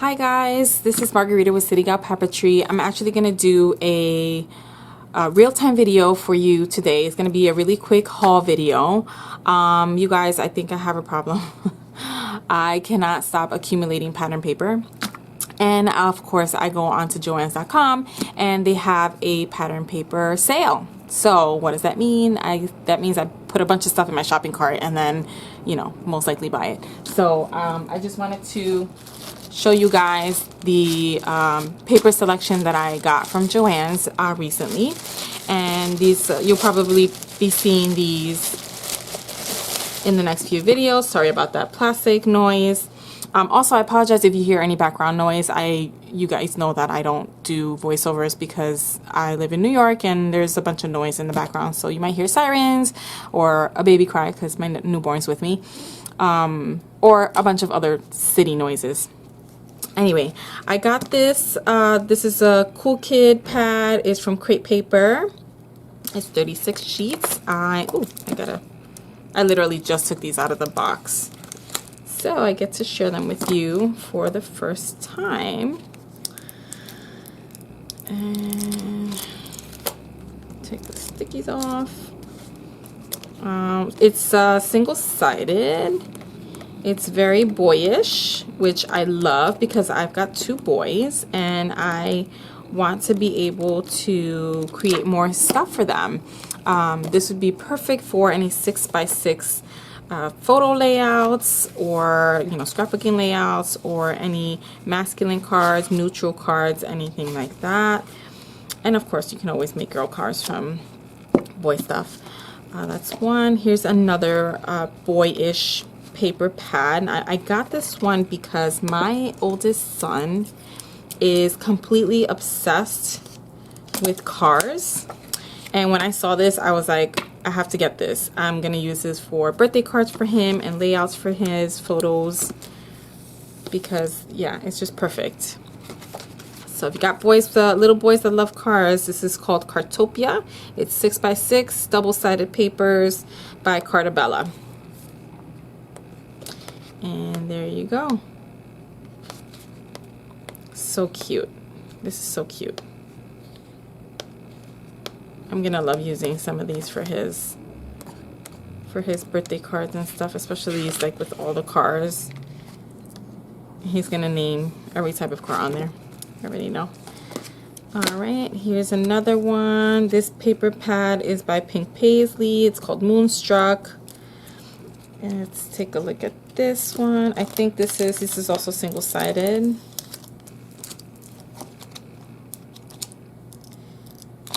Hi guys, this is Margarita with CityGal Puppetry. I'm actually going to do a real-time video for you today. It's going to be a really quick haul video. You guys, I think I have a problem. I cannot stop accumulating pattern paper. And of course, I go on to Joanns.com and they have a pattern paper sale. So what does that mean? That means I put a bunch of stuff in my shopping cart and then, you know, most likely buy it. So I just wanted to show you guys the paper selection that I got from Joann's recently. And these, you'll probably be seeing these in the next few videos. Sorry about that plastic noise. Also, I apologize if you hear any background noise. You guys know that I don't do voiceovers because I live in New York and there's a bunch of noise in the background. So you might hear sirens or a baby cry because my newborn's with me, or a bunch of other city noises. Anyway, I got this. This is a Cool Kid pad. It's from Crate Paper. It's 36 sheets. I literally just took these out of the box. So I get to share them with you for the first time. And take the stickies off. It's single-sided. It's very boyish, which I love because I've got two boys and I want to be able to create more stuff for them. This would be perfect for any 6x6 photo layouts, or scrapbooking layouts, or any masculine cards, neutral cards, anything like that. And of course you can always make girl cards from boy stuff. That's one. Here's another boyish paper pad. I got this one because my oldest son is completely obsessed with cars, and when I saw this I was like, I have to get this. I'm gonna use this for birthday cards for him and layouts for his photos because yeah, it's just perfect. So if you got boys, little boys that love cars, this is called Cartopia. It's 6x6 double-sided papers by Carta. And there you go. So cute. This is so cute. I'm gonna love using some of these for his birthday cards and stuff, especially these like with all the cars. He's gonna name every type of car on there. I already know. All right, here's another one. This paper pad is by Pink Paisley. It's called Moonstruck. And let's take a look at this one. I think this is also single-sided.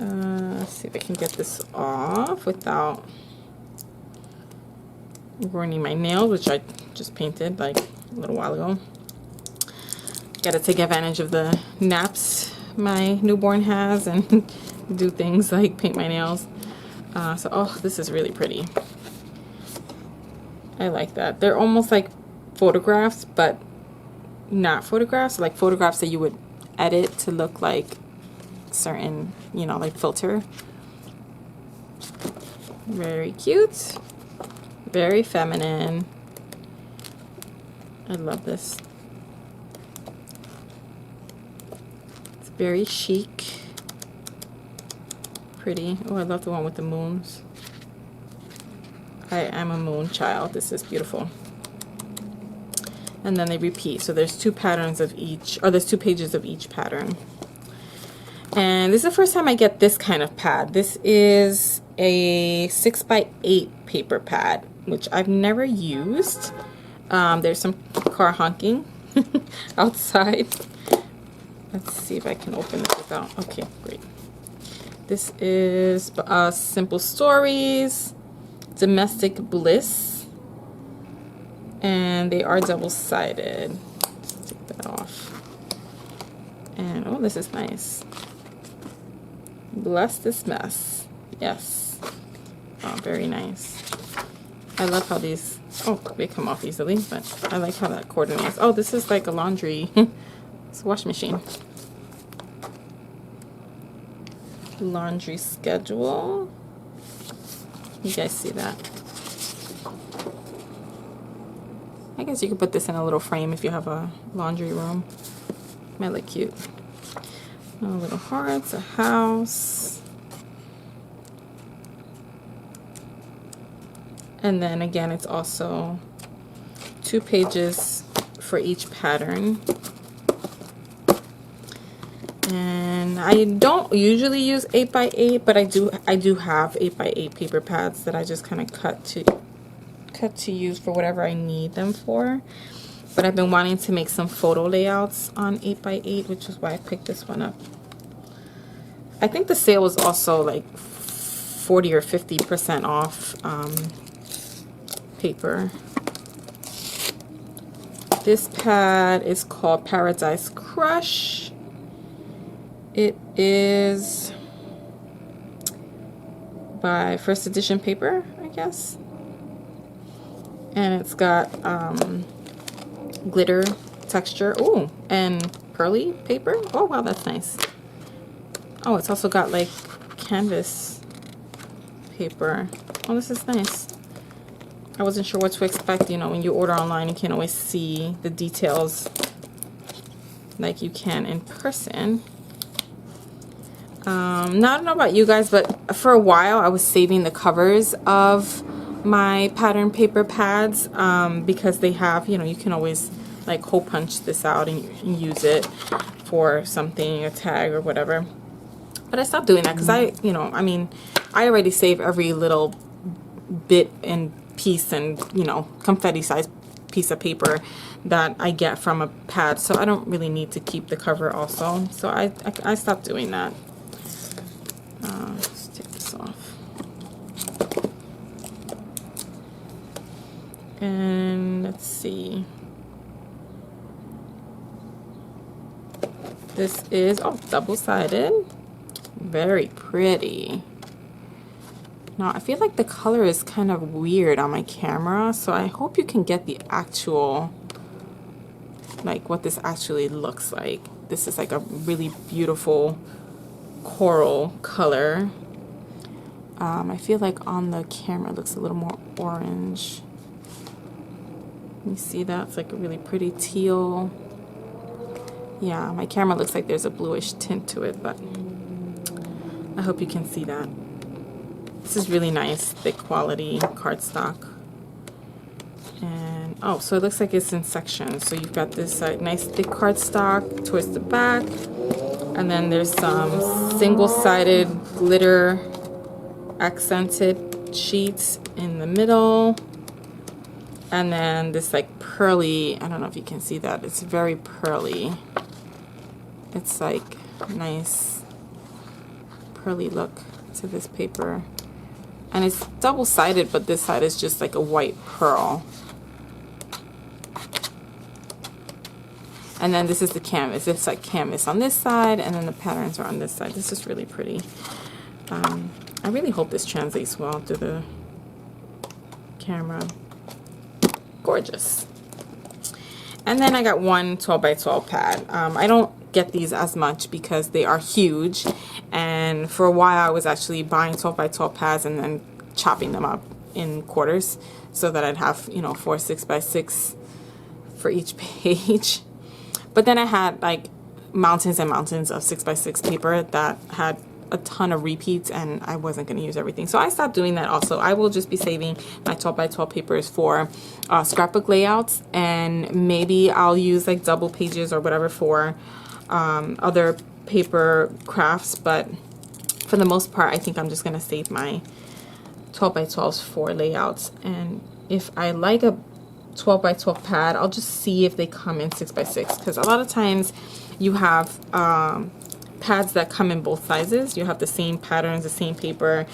Let's see if I can get this off without ruining my nails, which I just painted like a little while ago. Gotta take advantage of the naps my newborn has and do things like paint my nails. Oh, this is really pretty. I like that. They're almost like photographs, but not photographs. Like photographs that you would edit to look like certain, like filter. Very cute. Very feminine. I love this. It's very chic. Pretty. Oh, I love the one with the moons. I am a moon child. This is beautiful. And then they repeat. So there's two patterns of each, or there's two pages of each pattern. And this is the first time I get this kind of pad. This is a 6x8 paper pad, which I've never used. There's some car honking outside. Let's see if I can open this without. Okay, great. This is Simple Stories, Domestic Bliss, and they are double-sided. Let's take that off. And oh, this is nice. Bless This Mess. Yes. Oh, very nice. I love how these, oh, they come off easily, but I like how that coordinates. Oh, this is like a laundry. It's a wash machine. Laundry schedule. You guys see that? I guess you could put this in a little frame if you have a laundry room. Might look cute. Little hearts, a house. And then again, it's also 2 pages for each pattern. And I don't usually use 8x8, but I do have 8x8 paper pads that I just kind of cut to use for whatever I need them for. But I've been wanting to make some photo layouts on 8x8, which is why I picked this one up. I think the sale was also like 40 or 50% off paper. This pad is called Paradise Crush. It is by First Edition Paper, I guess. And it's got glitter texture. Oh, and pearly paper. Oh, wow, that's nice. Oh, it's also got like canvas paper. Oh, this is nice. I wasn't sure what to expect. You know, when you order online, you can't always see the details like you can in person. Now, I don't know about you guys, but for a while I was saving the covers of my pattern paper pads because they have, you know, you can always like hole punch this out and use it for something, a tag or whatever. But I stopped doing that because I already save every little bit and piece and, you know, confetti sized piece of paper that I get from a pad, so I don't really need to keep the cover also. So I stopped doing that. Let's take this off. And let's see. This is, oh, double-sided. Very pretty. Now, I feel like the color is kind of weird on my camera, so I hope you can get the actual, like what this actually looks like. This is like a really beautiful coral color. I feel like on the camera it looks a little more orange. You see that? It's like a really pretty teal. Yeah, my camera looks like there's a bluish tint to it, but I hope you can see that. This is really nice, thick quality cardstock. And oh, so it looks like it's in sections. So you've got this nice thick cardstock towards the back, and then there's some single-sided glitter accented sheets in the middle, and then this like pearly, I don't know if you can see that, it's very pearly. It's like nice pearly look to this paper. And it's double-sided, but this side is just like a white pearl. And then this is the canvas. It's like canvas on this side, and then the patterns are on this side. This is really pretty. I really hope this translates well to the camera. Gorgeous. And then I got one 12x12 pad. I don't get these as much because they are huge, and for a while I was actually buying 12x12 pads and then chopping them up in quarters so that I'd have, you know, 4 6x6 for each page. But then I had like mountains and mountains of 6x6 paper that had a ton of repeats, and I wasn't going to use everything, so I stopped doing that. Also, I will just be saving my 12x12 papers for scrapbook layouts, and maybe I'll use like double pages or whatever for other paper crafts, but for the most part I think I'm just going to save my 12x12s for layouts. And if I like a 12x12 pad, I'll just see if they come in 6x6, because a lot of times you have pads that come in both sizes. You have the same patterns, the same paper.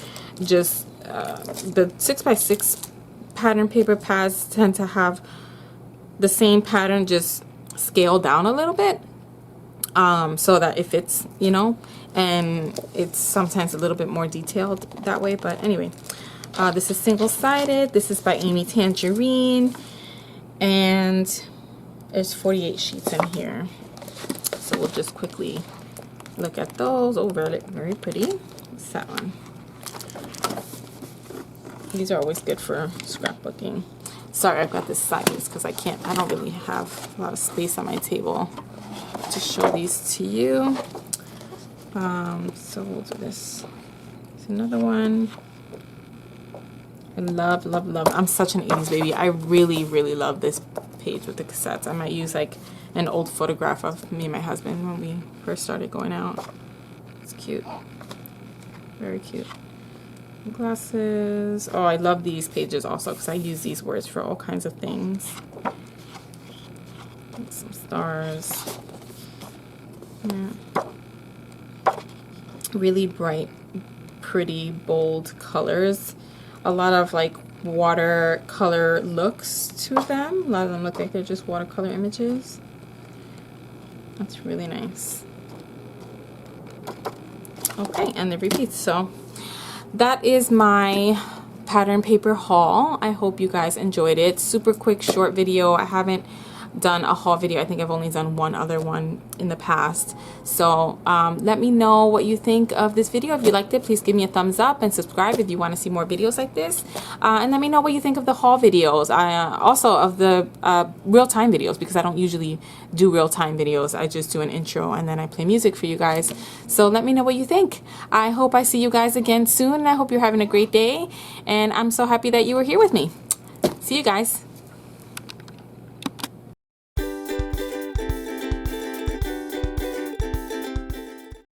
Just the 6x6 pattern paper pads tend to have the same pattern, just scaled down a little bit, so that it fits, you know, and it's sometimes a little bit more detailed that way. But anyway, this is single-sided. This is by Amy Tangerine, and there's 48 sheets in here, so we'll just quickly look at those. Oh, very, very pretty. What's that one? These are always good for scrapbooking. Sorry, I've got this sideways because I don't really have a lot of space on my table to show these to you. So we'll do this. There's another one. I love, love, love. I'm such an 80s baby. I really, really love this page with the cassettes. I might use like an old photograph of me and my husband when we first started going out. It's cute. Very cute. Glasses. Oh, I love these pages also because I use these words for all kinds of things. Some stars. Yeah. Really bright, pretty, bold colors. A lot of like watercolor looks to them. A lot of them look like they're just watercolor images. That's really nice. Okay, and the repeats. So that is my pattern paper haul. I hope you guys enjoyed it. Super quick, short video. I haven't done a haul video. I think I've only done one other one in the past. So let me know what you think of this video. If you liked it, please give me a thumbs up and subscribe if you want to see more videos like this. And let me know what you think of the haul videos. Also of the real-time videos, because I don't usually do real-time videos. I just do an intro and then I play music for you guys. So let me know what you think. I hope I see you guys again soon. And I hope you're having a great day. And I'm so happy that you were here with me. See you guys.